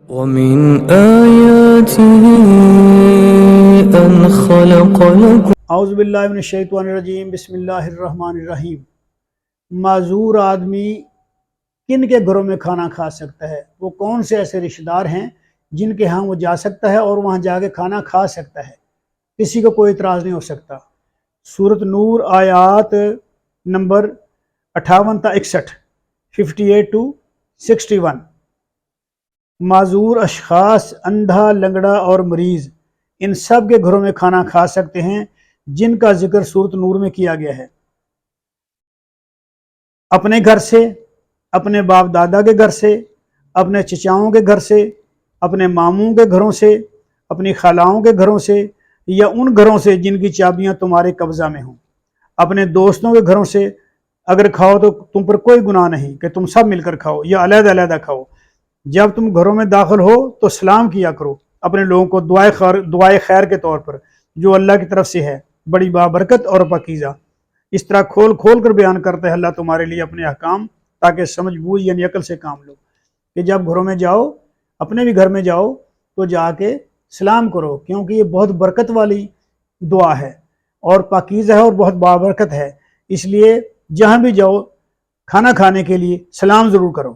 ومن آياته أن خلق لكم اعوذ باللہ من الشیطان الرجیم، بسم اللہ الرحمن الرحیم۔ معذور آدمی کن کے گھروں میں کھانا کھا سکتا ہے؟ وہ کون سے ایسے رشتہ دار ہیں جن کے ہاں وہ جا سکتا ہے اور وہاں جا کے کھانا کھا سکتا ہے؟ کسی کو کوئی اعتراض نہیں ہو سکتا۔ سورۃ نور آیات نمبر 58 تا 61، 58 to 61۔ معذور اشخاص، اندھا، لنگڑا اور مریض، ان سب کے گھروں میں کھانا کھا سکتے ہیں جن کا ذکر سورۃ نور میں کیا گیا ہے۔ اپنے گھر سے، اپنے باپ دادا کے گھر سے، اپنے چچاؤں کے گھر سے، اپنے ماموں کے گھروں سے، اپنی خالاؤں کے گھروں سے، یا ان گھروں سے جن کی چابیاں تمہارے قبضہ میں ہوں، اپنے دوستوں کے گھروں سے۔ اگر کھاؤ تو تم پر کوئی گناہ نہیں کہ تم سب مل کر کھاؤ یا علیحدہ علیحدہ کھاؤ۔ جب تم گھروں میں داخل ہو تو سلام کیا کرو اپنے لوگوں کو دعائے خیر کے طور پر، جو اللہ کی طرف سے ہے، بڑی بابرکت اور پاکیزہ۔ اس طرح کھول کھول کر بیان کرتا ہے اللہ تمہارے لیے اپنے احکام، تاکہ سمجھ بوجھ یعنی عقل سے کام لو، کہ جب گھروں میں جاؤ، اپنے بھی گھر میں جاؤ تو جا کے سلام کرو، کیونکہ یہ بہت برکت والی دعا ہے اور پاکیزہ ہے اور بہت بابرکت ہے۔ اس لیے جہاں بھی جاؤ کھانا کھانے کے لیے سلام ضرور کرو۔